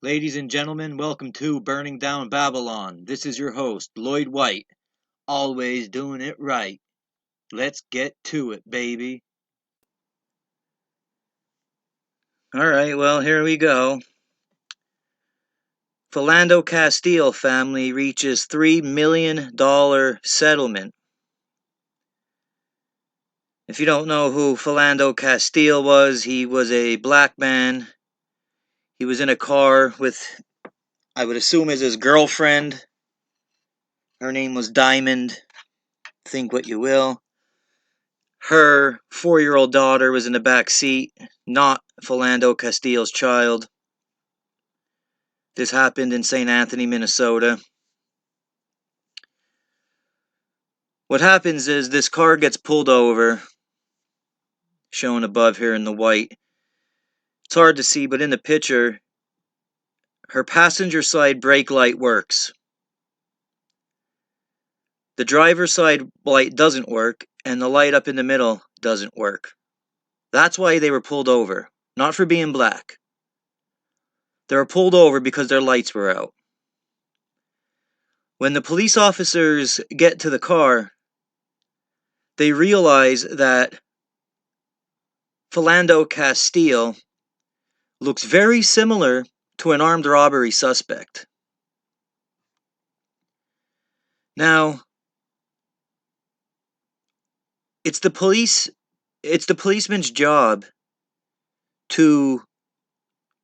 Ladies and gentlemen, welcome to Burning Down Babylon. This is your host, Lloyd White, always doing it right. Let's get to it, baby. Alright, well, here we go. Philando Castile family reaches $3 million settlement. If you don't know who Philando Castile was, he was a black man. He was in a car with, I would assume, is his girlfriend. Her name was Diamond. Think what you will. Her 4-year-old daughter was in the back seat, not Philando Castile's child. This happened in St. Anthony, Minnesota. What happens is this car gets pulled over, shown above here in the white. It's hard to see, but in the picture, her passenger side brake light works. The driver's side light doesn't work, and the light up in the middle doesn't work. That's why they were pulled over, not for being black. They were pulled over because their lights were out. When the police officers get to the car, they realize that Philando Castile looks very similar to an armed robbery suspect. Now, it's the policeman's job to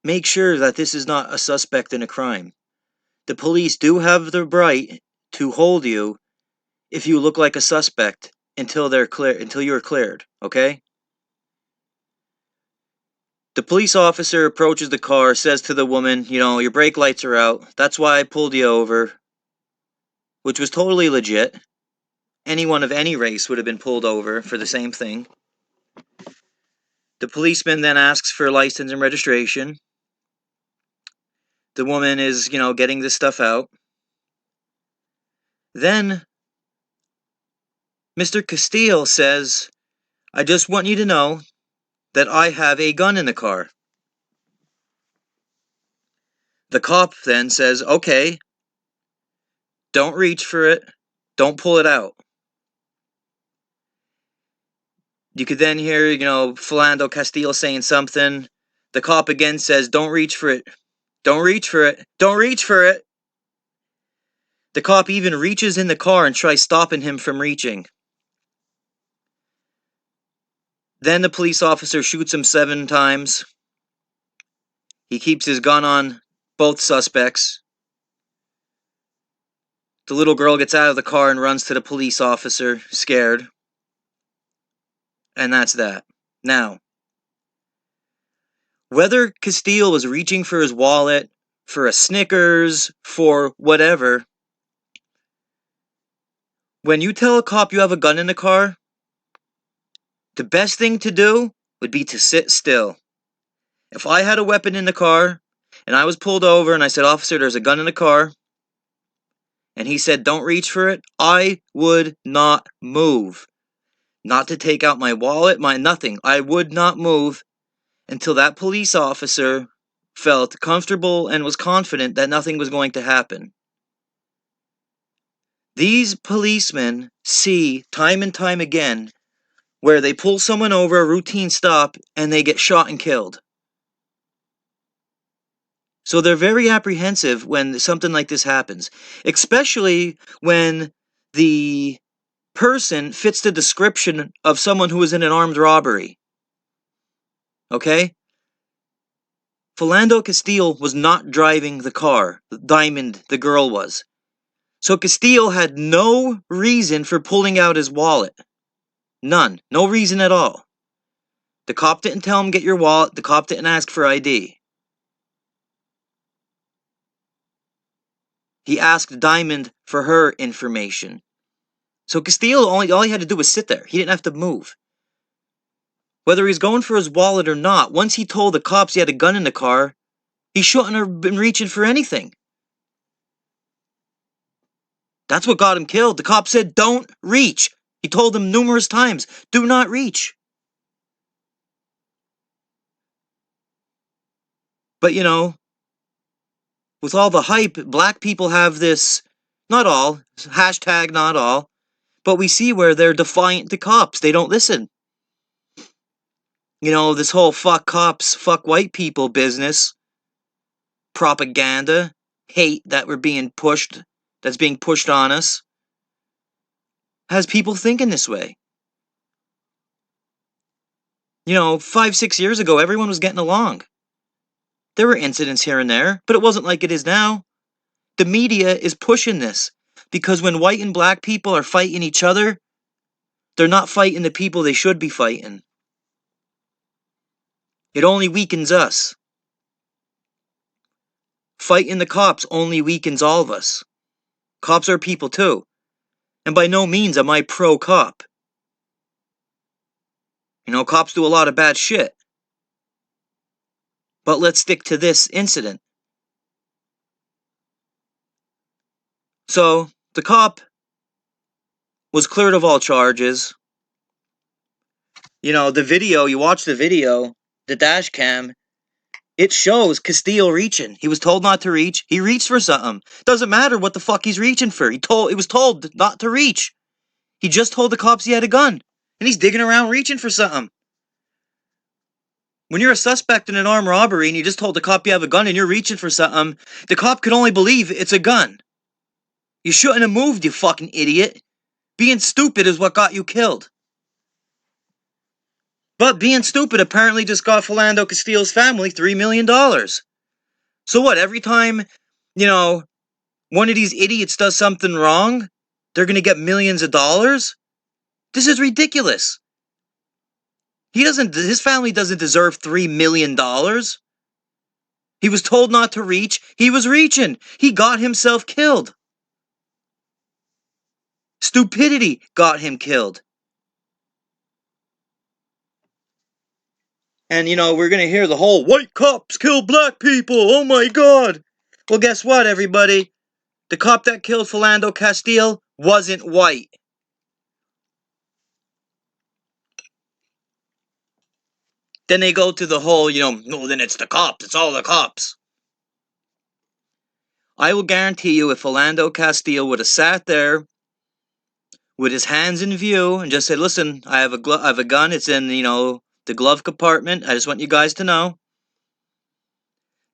make sure that this is not a suspect in a crime. The police do have the right to hold you if you look like a suspect until you're cleared, okay? The police officer approaches the car, says to the woman, your brake lights are out. That's why I pulled you over. Which was totally legit. Anyone of any race would have been pulled over for the same thing. The policeman then asks for license and registration. The woman is, getting this stuff out. Then Mr. Castile says, I just want you to know that I have a gun in the car. The cop then says, okay, don't reach for it, don't pull it out. You could then hear, Philando Castile saying something. The cop again says, don't reach for it, don't reach for it, don't reach for it. The cop even reaches in the car and tries stopping him from reaching. Then the police officer shoots him 7 times. He keeps his gun on both suspects. The little girl gets out of the car and runs to the police officer, scared. And that's that. Now, whether Castile was reaching for his wallet, for a Snickers, for whatever, when you tell a cop you have a gun in the car, the best thing to do would be to sit still. If I had a weapon in the car, and I was pulled over and I said, officer, there's a gun in the car, and he said, don't reach for it, I would not move. Not to take out my wallet, nothing. I would not move until that police officer felt comfortable and was confident that nothing was going to happen. These policemen see time and time again where they pull someone over, a routine stop, and they get shot and killed. So they're very apprehensive when something like this happens, especially when the person fits the description of someone who was in an armed robbery. Okay? Philando Castile was not driving the car. Diamond, the girl, was. So Castile had no reason for pulling out his wallet. None. No reason at all. The cop didn't tell him, get your wallet. The cop didn't ask for ID. He asked Diamond for her information. So Castile, all he had to do was sit there. He didn't have to move. Whether he's going for his wallet or not, once he told the cops he had a gun in the car, he shouldn't have been reaching for anything. That's what got him killed. The cop said, don't reach. He told them numerous times, do not reach. But with all the hype, black people have this, not all, hashtag not all, but we see where they're defiant to cops. They don't listen. You know, this whole fuck cops, fuck white people business, propaganda, hate that we're being pushed, that's being pushed on us, has people thinking this way. You know, 5-6 years ago, everyone was getting along. There were incidents here and there, but it wasn't like it is now. The media is pushing this because when white and black people are fighting each other, they're not fighting the people they should be fighting. It only weakens us. Fighting the cops only weakens all of us. Cops are people too. And by no means am I pro-cop. You know, cops do a lot of bad shit. But let's stick to this incident. So, the cop was cleared of all charges. You know, the video, you watch the video, the dash cam, it shows Castile reaching. He was told not to reach. He reached for something. Doesn't matter what the fuck he's reaching for. He was told not to reach. He just told the cops he had a gun. And he's digging around reaching for something. When you're a suspect in an armed robbery and you just told the cop you have a gun and you're reaching for something, the cop could only believe it's a gun. You shouldn't have moved, you fucking idiot. Being stupid is what got you killed. But being stupid apparently just got Philando Castile's family $3 million. So what, every time, you know, one of these idiots does something wrong, they're gonna get millions of dollars? This is ridiculous. His family doesn't deserve $3 million. He was told not to reach. He was reaching. He got himself killed. Stupidity got him killed. And, you know, we're going to hear the whole white cops kill black people. Oh my God. Well, guess what, everybody? The cop that killed Philando Castile wasn't white. Then they go to the whole, no, then it's the cops. It's all the cops. I will guarantee you if Philando Castile would have sat there with his hands in view and just said, listen, I have a gun. It's in, the glove compartment. I just want you guys to know.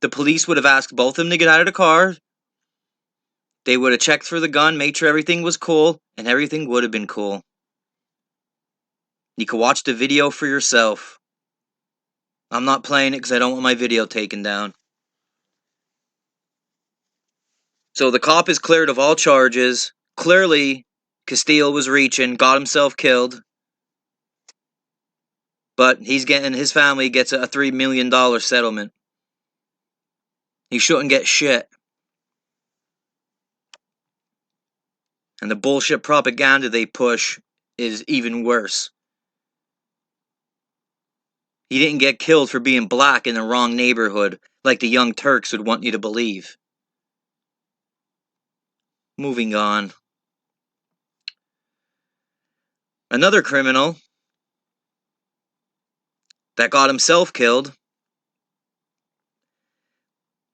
The police would have asked both of them to get out of the car. They would have checked for the gun, made sure everything was cool, and everything would have been cool. You can watch the video for yourself. I'm not playing it because I don't want my video taken down. So the cop is cleared of all charges. Clearly, Castile was reaching, got himself killed. But his family gets a $3 million settlement. He shouldn't get shit. And the bullshit propaganda they push is even worse. He didn't get killed for being black in the wrong neighborhood, like the Young Turks would want you to believe. Moving on. Another criminal that got himself killed,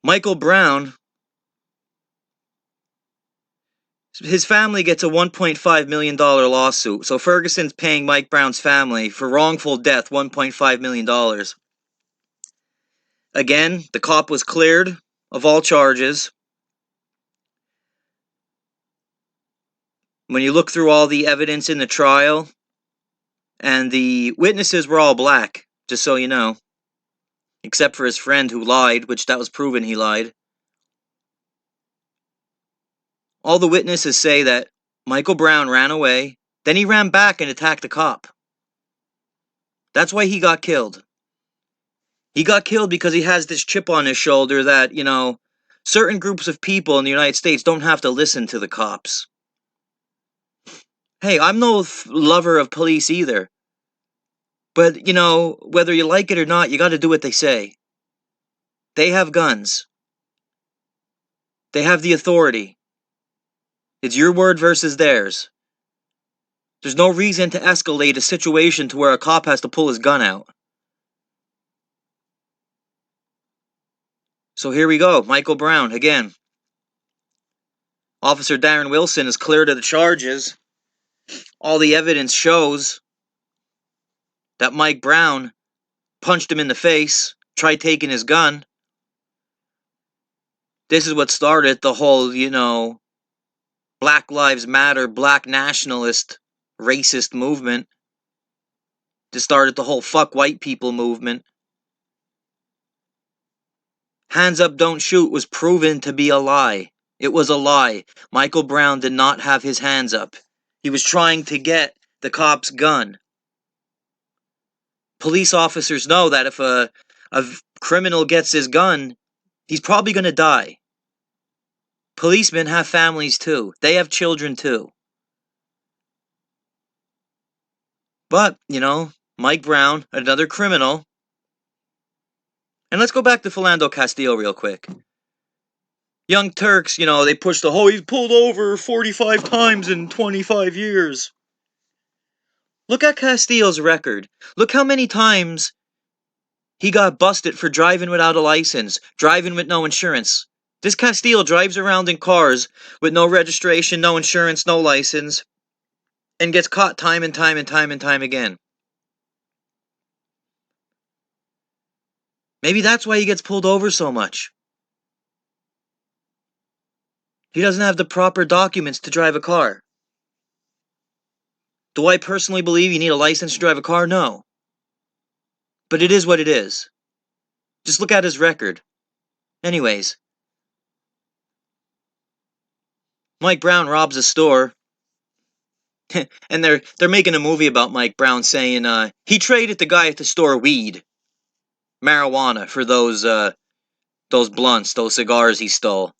Michael Brown. His family gets a $1.5 million lawsuit. So Ferguson's paying Mike Brown's family for wrongful death $1.5 million. Again, the cop was cleared of all charges. When you look through all the evidence in the trial, and the witnesses were all black, just so you know. Except for his friend who lied, which that was proven he lied. All the witnesses say that Michael Brown ran away, then he ran back and attacked the cop. That's why he got killed. He got killed because he has this chip on his shoulder that, certain groups of people in the United States don't have to listen to the cops. Hey, I'm no lover of police either. But, whether you like it or not, you gotta do what they say. They have guns. They have the authority. It's your word versus theirs. There's no reason to escalate a situation to where a cop has to pull his gun out. So here we go, Michael Brown, again. Officer Darren Wilson is cleared of the charges. All the evidence shows that Mike Brown punched him in the face, tried taking his gun. This is what started the whole, Black Lives Matter, black nationalist, racist movement. This started the whole fuck white people movement. Hands up, don't shoot was proven to be a lie. It was a lie. Michael Brown did not have his hands up. He was trying to get the cop's gun. Police officers know that if a criminal gets his gun, he's probably going to die. Policemen have families too. They have children too. But, Mike Brown, another criminal. And let's go back to Philando Castile real quick. Young Turks, they pushed he's pulled over 45 times in 25 years. Look at Castile's record. Look how many times he got busted for driving without a license, driving with no insurance. This Castile drives around in cars with no registration, no insurance, no license, and gets caught time and time and time and time again. Maybe that's why he gets pulled over so much. He doesn't have the proper documents to drive a car. Do I personally believe you need a license to drive a car? No. But it is what it is. Just look at his record. Anyways. Mike Brown robs a store. And they're making a movie about Mike Brown saying he traded the guy at the store weed, marijuana, for those blunts, those cigars he stole.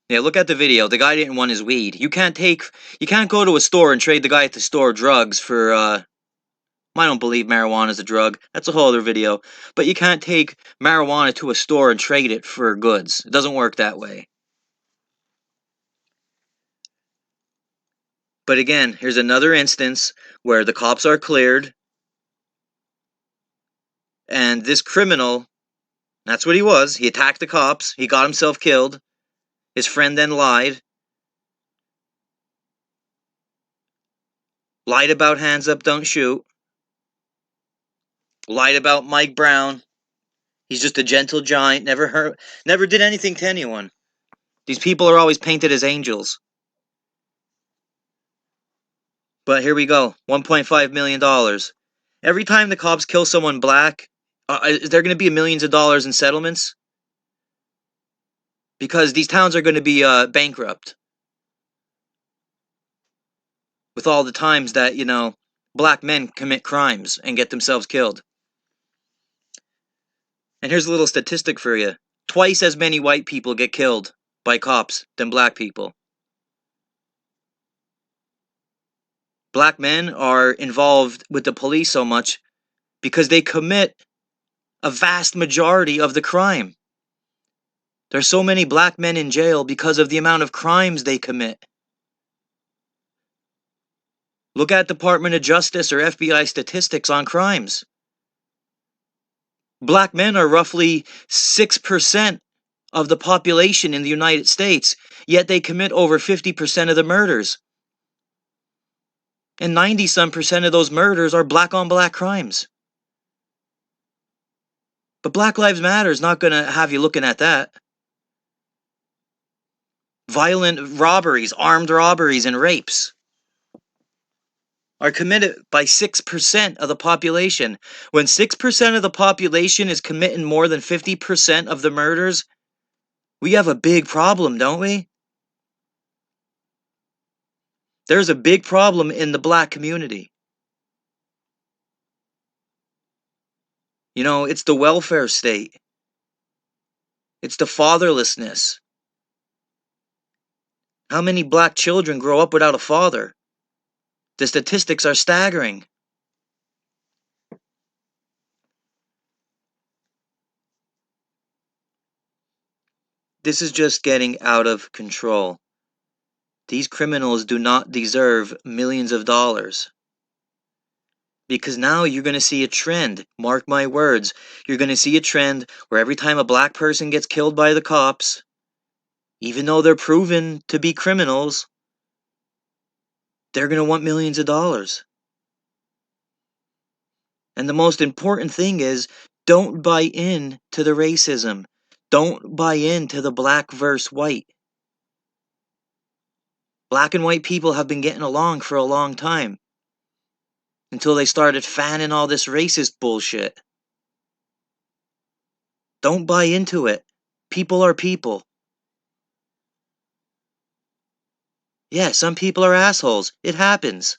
Yeah, look at the video. The guy didn't want his weed. You can't go to a store and trade the guy at the store drugs for I don't believe marijuana is a drug. That's a whole other video. But you can't take marijuana to a store and trade it for goods. It doesn't work that way. But again, here's another instance where the cops are cleared. And this criminal, that's what he was. He attacked the cops. He got himself killed. His friend then lied. Lied about hands up, don't shoot. Lied about Mike Brown. He's just a gentle giant, never did anything to anyone. These people are always painted as angels. But here we go, $1.5 million. Every time the cops kill someone black, is there going to be millions of dollars in settlements? Because these towns are going to be bankrupt. With all the times that, black men commit crimes and get themselves killed. And here's a little statistic for you. Twice as many white people get killed by cops than black people. Black men are involved with the police so much because they commit a vast majority of the crime. There's so many black men in jail because of the amount of crimes they commit. Look at Department of Justice or FBI statistics on crimes. Black men are roughly 6% of the population in the United States, yet they commit over 50% of the murders. And 90-some% of those murders are black on black crimes. But Black Lives Matter is not going to have you looking at that. Violent robberies, armed robberies, and rapes are committed by 6% of the population. When 6% of the population is committing more than 50% of the murders, we have a big problem, don't we? There's a big problem in the black community. It's the welfare state. It's the fatherlessness. How many black children grow up without a father? The statistics are staggering. This is just getting out of control. These criminals do not deserve millions of dollars. Because now you're going to see a trend. Mark my words. You're going to see a trend where every time a black person gets killed by the cops, even though they're proven to be criminals, they're going to want millions of dollars. And the most important thing is, don't buy in to the racism. Don't buy into the black versus white. Black and white people have been getting along for a long time. Until they started fanning all this racist bullshit. Don't buy into it. People are people. Yeah, some people are assholes. It happens.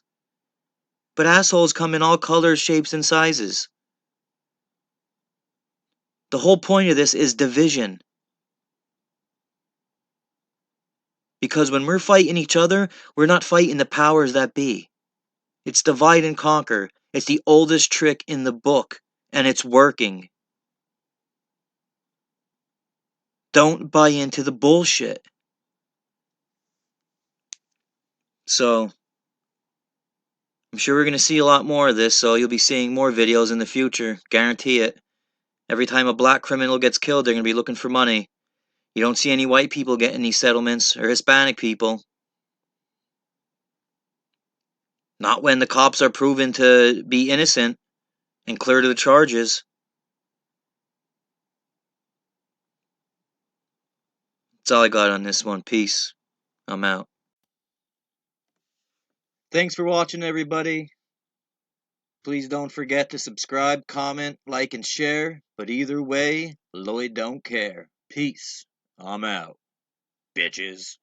But assholes come in all colors, shapes, and sizes. The whole point of this is division. Because when we're fighting each other, we're not fighting the powers that be. It's divide and conquer. It's the oldest trick in the book, and it's working. Don't buy into the bullshit. So, I'm sure we're going to see a lot more of this, so you'll be seeing more videos in the future. Guarantee it. Every time a black criminal gets killed, they're going to be looking for money. You don't see any white people getting these settlements, or Hispanic people. Not when the cops are proven to be innocent and clear to the charges. That's all I got on this one. Peace. I'm out. Thanks for watching, everybody. Please don't forget to subscribe, comment, like, and share. But either way, Lloyd don't care. Peace. I'm out. Bitches.